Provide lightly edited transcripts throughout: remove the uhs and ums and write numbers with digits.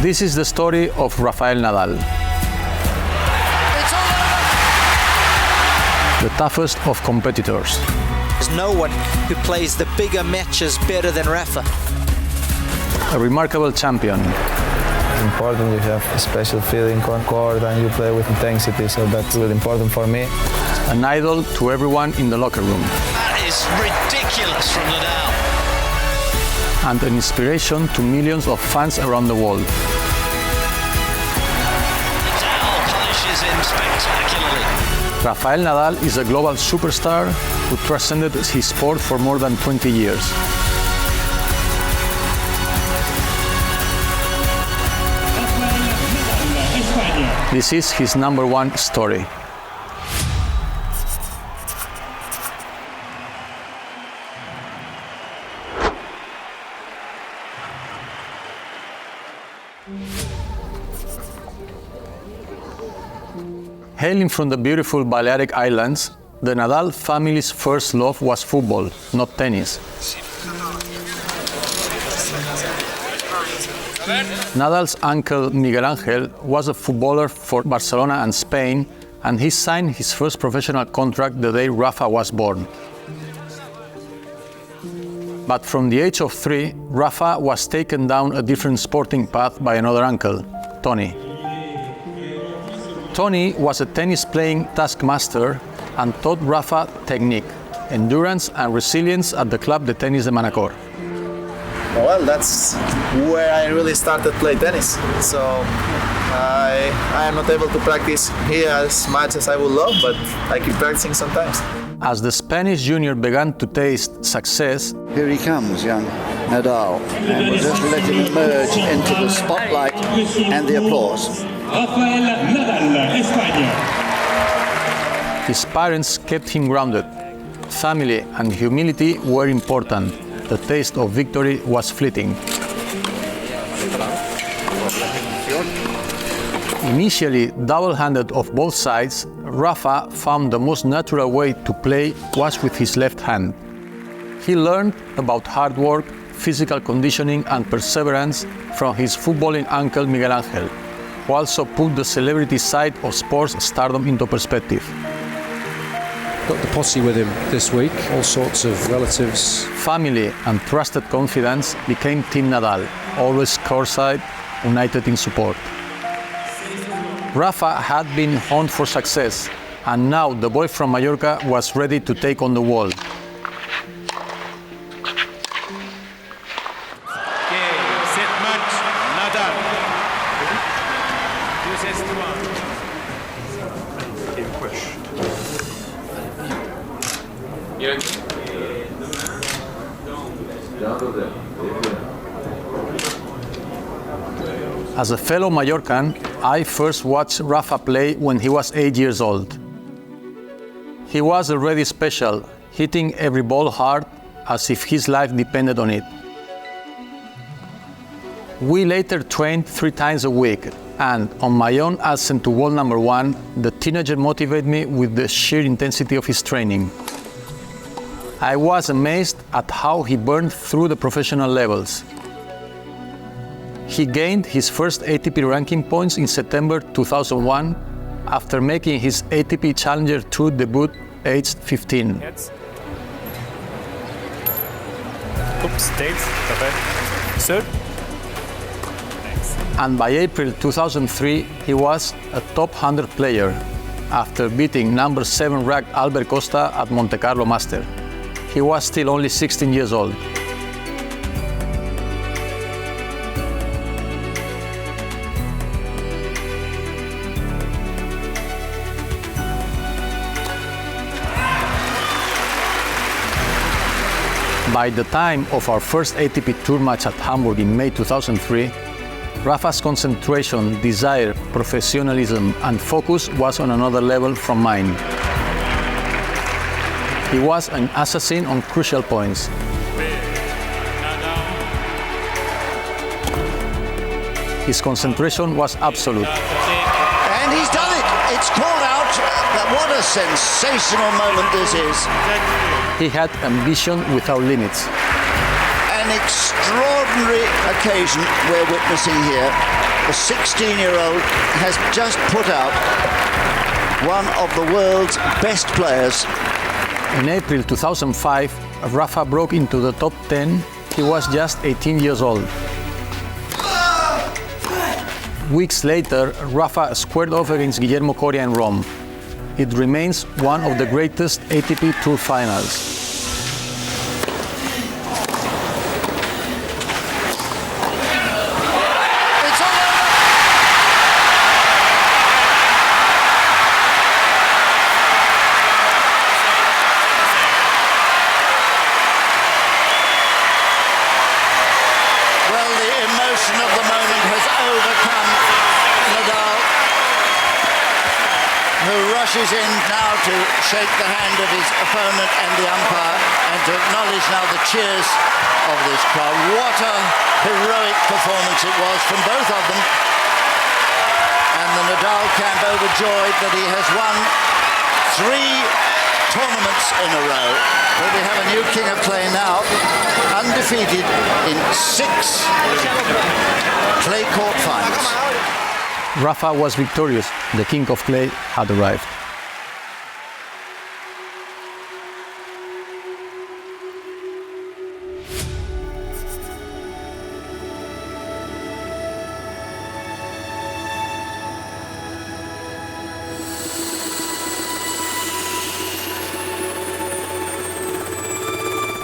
This is the story of Rafael Nadal. The toughest of competitors. There's no one who plays the bigger matches better than Rafa. A remarkable champion. It's important you have a special feeling on court and you play with intensity, so that's really important for me. An idol to everyone in the locker room. That is ridiculous from Nadal. And an inspiration to millions of fans around the world. Nadal punishes him spectacularly. Rafael Nadal is a global superstar who transcended his sport for more than 20 years. This is his #1 story. Hailing from the beautiful Balearic Islands, the Nadal family's first love was football, not tennis. Nadal's uncle Miguel Angel was a footballer for Barcelona and Spain, and he signed his first professional contract the day Rafa was born. But from the age of 3, Rafa was taken down a different sporting path by another uncle, Tony. Tony was a tennis-playing taskmaster and taught Rafa technique, endurance and resilience at the Club de Tenis de Manacor. Well, that's where I really started to play tennis. So I am not able to practice here as much as I would love, but I keep practicing sometimes. As the Spanish junior began to taste success, here he comes, young Nadal, and we'll just let him emerge into the spotlight and the applause. Rafael Nadal, España. His parents kept him grounded. Family and humility were important. The taste of victory was fleeting. Initially double-handed of both sides, Rafa found the most natural way to play was with his left hand. He learned about hard work, physical conditioning and perseverance from his footballing uncle Miguel Angel, who also put the celebrity side of sports stardom into perspective. Got the posse with him this week, all sorts of relatives. Family and trusted confidence became Team Nadal, always courtside, united in support. Rafa had been honed for success, and now the boy from Mallorca was ready to take on the world. Setbacks, Nadal. As a fellow Mallorcan, I first watched Rafa play when he was 8 years old. He was already special, hitting every ball hard as if his life depended on it. We later trained 3 times a week, and on my own ascent to world #1, the teenager motivated me with the sheer intensity of his training. I was amazed at how he burned through the professional levels. He gained his first ATP ranking points in September 2001 after making his ATP Challenger Tour debut aged 15. Oops, takes, perfect. Serve. And by April 2003, he was a top 100 player after beating number 7 ranked Albert Costa at Monte Carlo Master. He was still only 16 years old. By the time of our first ATP Tour match at Hamburg in May 2003, Rafa's concentration, desire, professionalism, and focus was on another level from mine. He was an assassin on crucial points. His concentration was absolute. And he's done it! It's called out. What a sensational moment this is. He had ambition without limits. An extraordinary occasion we're witnessing here. the 16-year-old has just put out one of the world's best players. In April 2005, Rafa broke into the top 10. He was just 18 years old. Weeks later, Rafa squared off against Guillermo Coria in Rome. It remains one of the greatest ATP Tour finals. Of the moment has overcome Nadal, who rushes in now to shake the hand of his opponent and the umpire, and to acknowledge now the cheers of this crowd. What a heroic performance it was from both of them, and the Nadal camp overjoyed that he has won 3 tournaments in a row. But we have a new king of clay now, undefeated in 6 clay court finals. Rafa was victorious. The king of clay had arrived.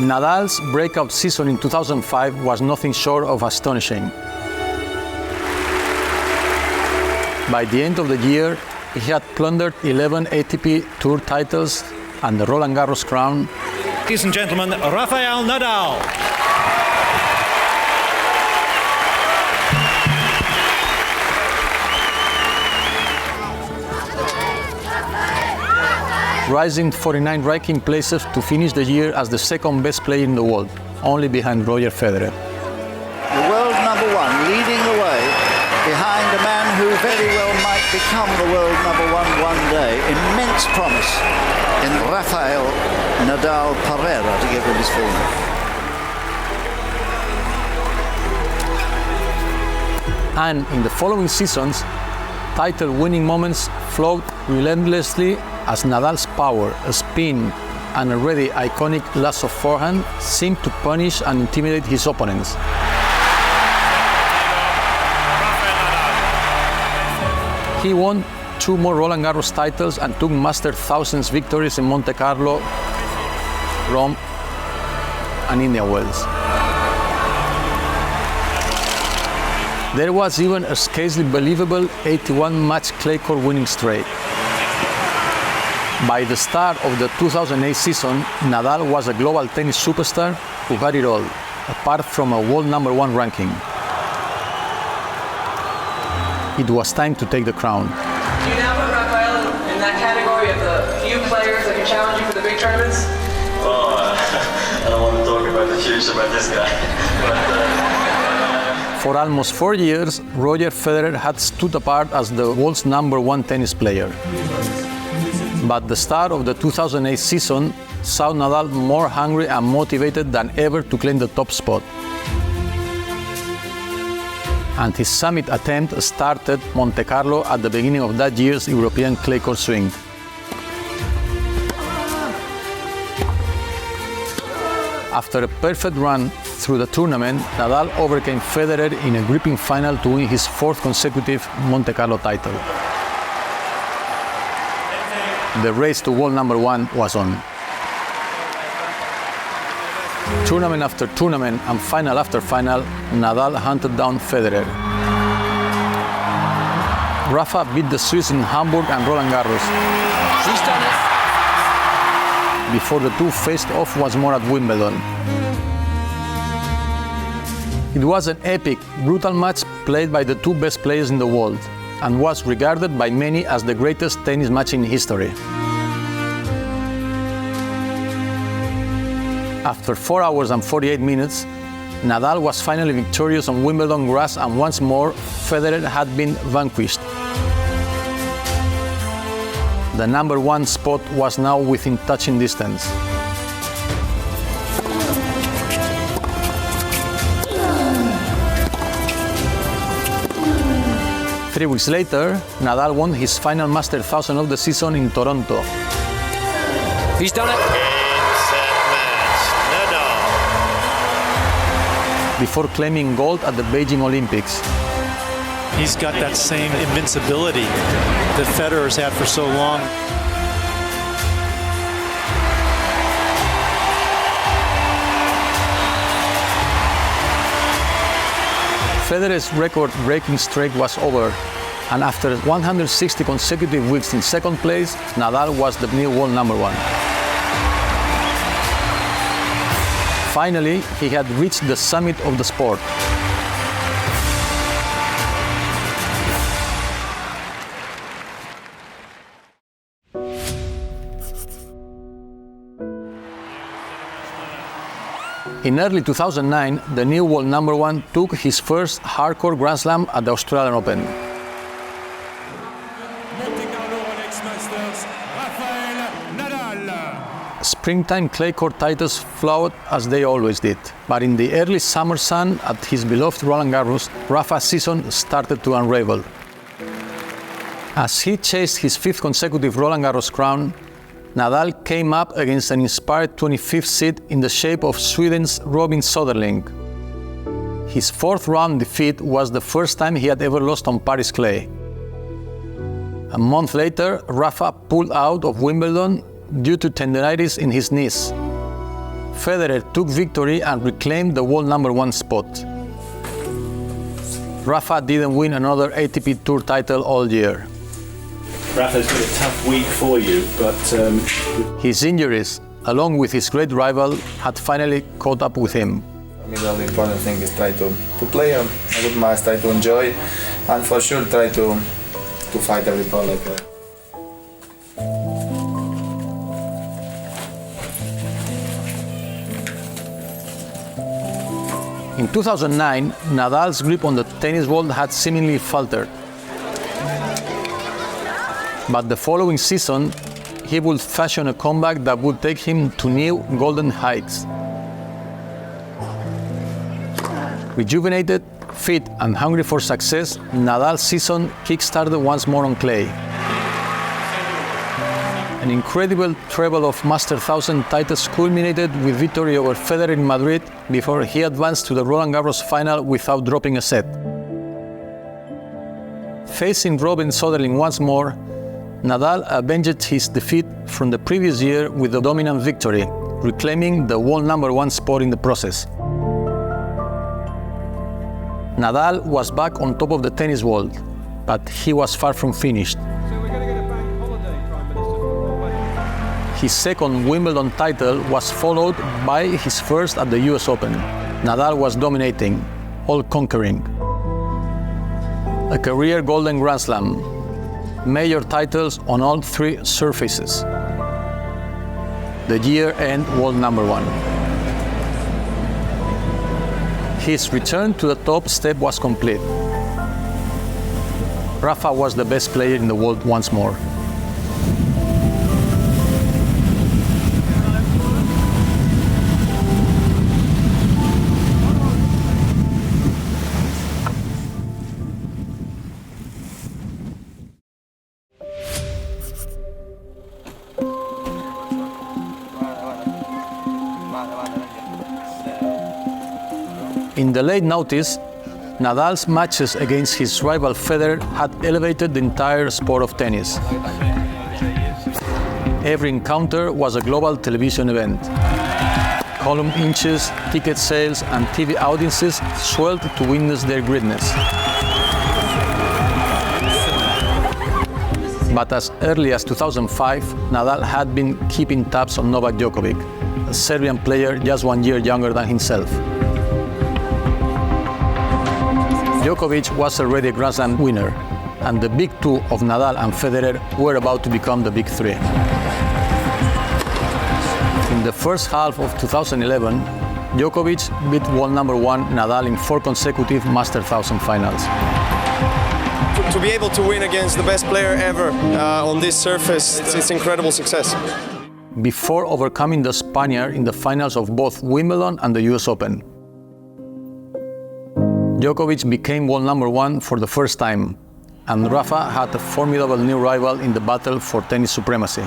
Nadal's breakout season in 2005 was nothing short of astonishing. By the end of the year, he had plundered 11 ATP Tour titles and the Roland Garros crown. Ladies and gentlemen, Rafael Nadal. Rising 49 ranking places to finish the year as the second best player in the world, only behind Roger Federer. The world number 1 leading the way behind a man who very well might become the world number 1 one day. Immense promise in Rafael Nadal Pereira, to get rid of his full name. And in the following seasons, title-winning moments flowed relentlessly as Nadal's power, spin, and already iconic lasso forehand seemed to punish and intimidate his opponents. He won 2 more Roland Garros titles and took Master Thousands victories in Monte Carlo, Rome, and Indian Wells. There was even a scarcely believable 81-match clay court winning streak. By the start of the 2008 season, Nadal was a global tennis superstar who had it all, apart from a world number 1 ranking. It was time to take the crown. Do you now put Rafael in that category of the few players that can challenge you for the big tournaments? Oh, I don't want to talk about the future about this guy. For almost 4 years, Roger Federer had stood apart as the world's number 1 tennis player. But the start of the 2008 season saw Nadal more hungry and motivated than ever to claim the top spot. And his summit attempt started Monte Carlo at the beginning of that year's European clay court swing. After a perfect run through the tournament, Nadal overcame Federer in a gripping final to win his 4th consecutive Monte Carlo title. The race to world number 1 was on. Tournament after tournament and final after final, Nadal hunted down Federer. Rafa beat the Swiss in Hamburg and Roland Garros. She's done it. Before the two faced off once more at Wimbledon. It was an epic, brutal match played by the 2 best players in the world, and was regarded by many as the greatest tennis match in history. After 4 hours and 48 minutes, Nadal was finally victorious on Wimbledon grass, and once more, Federer had been vanquished. The number 1 spot was now within touching distance. 3 weeks later, Nadal won his final Masters 1000 of the season in Toronto. He's done it. Nadal. Before claiming gold at the Beijing Olympics. He's got that same invincibility that Federer's had for so long. Federer's record-breaking streak was over, and after 160 consecutive weeks in second place, Nadal was the new world number one. Finally, he had reached the summit of the sport. In early 2009, the new world number one took his first hardcore Grand Slam at the Australian Open. Rafael Nadal. Springtime clay court titles flowed as they always did, but in the early summer sun at his beloved Roland Garros, Rafa's season started to unravel. As he chased his 5th consecutive Roland Garros crown, Nadal came up against an inspired 25th seed in the shape of Sweden's Robin Söderling. His 4th round defeat was the first time he had ever lost on Paris clay. A month later, Rafa pulled out of Wimbledon due to tendinitis in his knees. Federer took victory and reclaimed the world number one spot. Rafa didn't win another ATP Tour title all year. Rafa's been a tough week for you, but... His injuries, along with his great rival, had finally caught up with him. For me, the only important thing is try to play a good match, try to enjoy, and for sure try to fight every ball like that. In 2009, Nadal's grip on the tennis ball had seemingly faltered. But the following season, he would fashion a comeback that would take him to new golden heights. Rejuvenated, fit, and hungry for success, Nadal's season kick-started once more on clay. An incredible treble of Masters 1000 titles culminated with victory over Federer in Madrid before he advanced to the Roland Garros final without dropping a set. Facing Robin Söderling once more, Nadal avenged his defeat from the previous year with a dominant victory, reclaiming the world number one spot in the process. Nadal was back on top of the tennis world, but he was far from finished. His second Wimbledon title was followed by his first at the US Open. Nadal was dominating, all-conquering. A career Golden Grand Slam, major titles on all 3 surfaces. The year-end world number one. His return to the top step was complete. Rafa was the best player in the world once more. In the late noughties, Nadal's matches against his rival Federer had elevated the entire sport of tennis. Every encounter was a global television event. Column inches, ticket sales, and TV audiences swelled to witness their greatness. But as early as 2005, Nadal had been keeping tabs on Novak Djokovic, a Serbian player just 1 year younger than himself. Djokovic was already a Grand Slam winner, and the big two of Nadal and Federer were about to become the big three. In the first half of 2011, Djokovic beat world number one Nadal in 4 consecutive Masters 1000 finals. To be able to win against the best player ever on this surface, it's incredible success. Before overcoming the Spaniard in the finals of both Wimbledon and the US Open. Djokovic became world number one for the first time, and Rafa had a formidable new rival in the battle for tennis supremacy.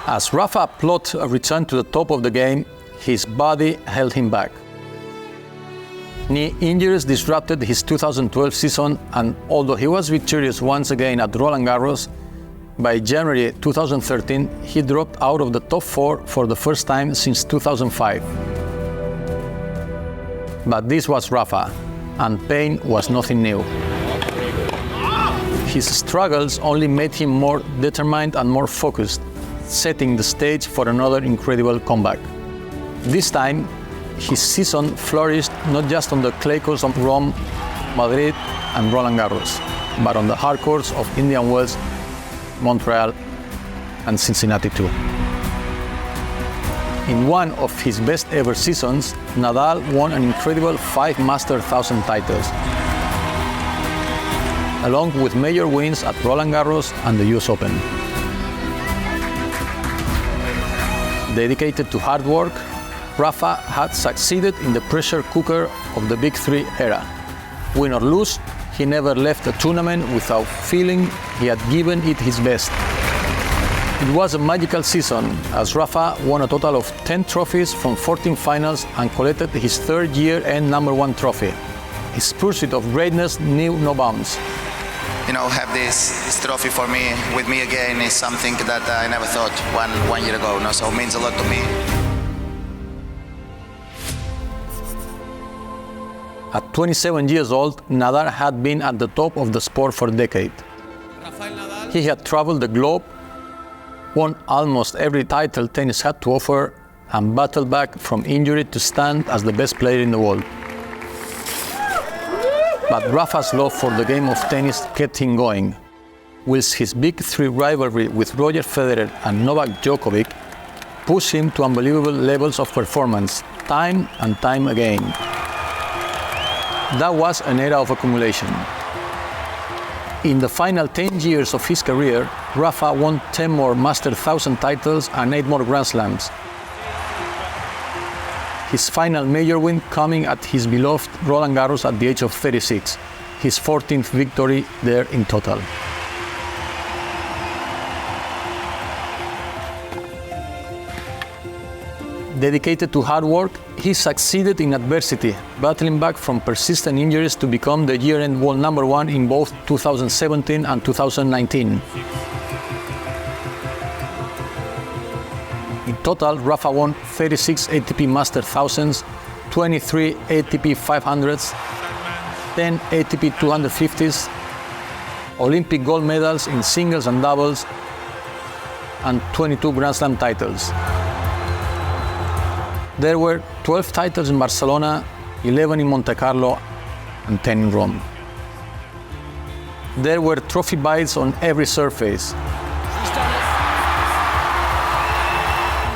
As Rafa plotted a return to the top of the game, his body held him back. Knee injuries disrupted his 2012 season, and although he was victorious once again at Roland Garros, by January 2013 he dropped out of the top 4 for the first time since 2005. But this was Rafa, and pain was nothing new. His struggles only made him more determined and more focused, setting the stage for another incredible comeback. This time, his season flourished not just on the clay courts of Rome, Madrid, and Roland Garros, but on the hard courts of Indian Wells, Montreal, and Cincinnati too. In one of his best ever seasons, Nadal won an incredible 5 Masters 1000 titles, along with major wins at Roland Garros and the US Open. Dedicated to hard work, Rafa had succeeded in the pressure cooker of the Big Three era. Win or lose, he never left a tournament without feeling he had given it his best. It was a magical season, as Rafa won a total of 10 trophies from 14 finals and collected his third year-end #1 trophy. His pursuit of greatness knew no bounds. Have this trophy for me, with me again, is something that I never thought one year ago, so it means a lot to me. At 27 years old, Nadal had been at the top of the sport for a decade. He had traveled the globe, won almost every title tennis had to offer, and battled back from injury to stand as the best player in the world. But Rafa's love for the game of tennis kept him going, whilst his Big Three rivalry with Roger Federer and Novak Djokovic pushed him to unbelievable levels of performance, time and time again. That was an era of accumulation. In the final 10 years of his career, Rafa won 10 more Masters 1000 titles and 8 more Grand Slams. His final major win coming at his beloved Roland Garros at the age of 36, his 14th victory there in total. Dedicated to hard work, he succeeded in adversity, battling back from persistent injuries to become the year-end world #1 in both 2017 and 2019. In total, Rafa won 36 ATP Masters 1000s, 23 ATP 500s, 10 ATP 250s, Olympic gold medals in singles and doubles, and 22 Grand Slam titles. There were 12 titles in Barcelona, 11 in Monte Carlo, and 10 in Rome. There were trophy bites on every surface.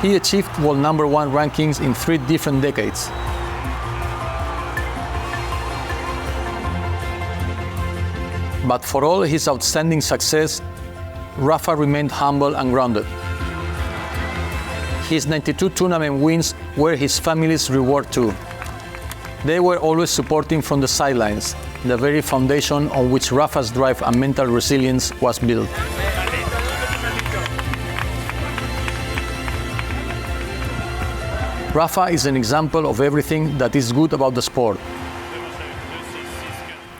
He achieved world #1 rankings in 3 different decades. But for all his outstanding success, Rafa remained humble and grounded. His 92 tournament wins were his family's reward too. They were always supporting from the sidelines, the very foundation on which Rafa's drive and mental resilience was built. Rafa is an example of everything that is good about the sport.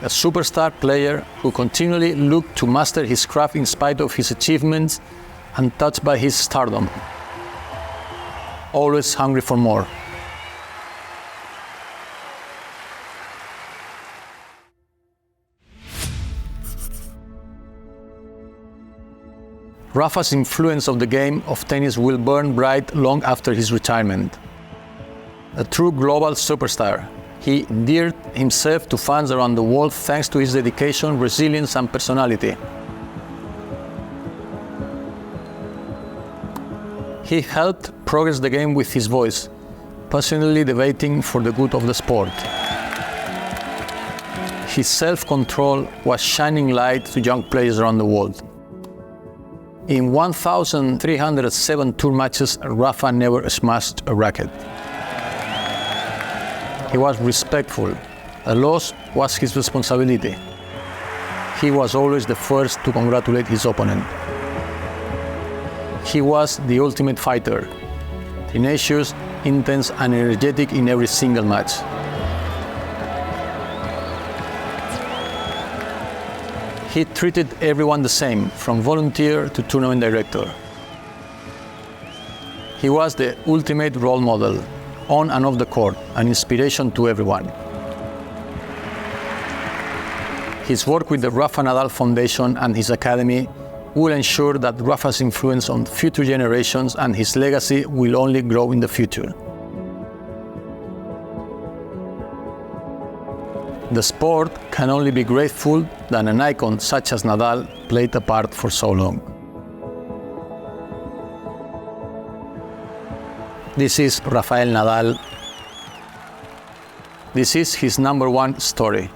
A superstar player who continually looked to master his craft in spite of his achievements, untouched by his stardom. Always hungry for more. Rafa's influence of the game of tennis will burn bright long after his retirement. A true global superstar, he endeared himself to fans around the world thanks to his dedication, resilience, and personality. He helped progress the game with his voice, passionately debating for the good of the sport. His self-control was shining light to young players around the world. In 1,307 tour matches, Rafa never smashed a racket. He was respectful, A loss was his responsibility. He was always the first to congratulate his opponent. He was the ultimate fighter, tenacious, intense, and energetic in every single match. He treated everyone the same, from volunteer to tournament director. He was the ultimate role model, on and off the court, an inspiration to everyone. His work with the Rafa Nadal Foundation and his academy will ensure that Rafa's influence on future generations and his legacy will only grow in the future. The sport can only be grateful that an icon such as Nadal played a part for so long. This is Rafael Nadal. This is his #1 story.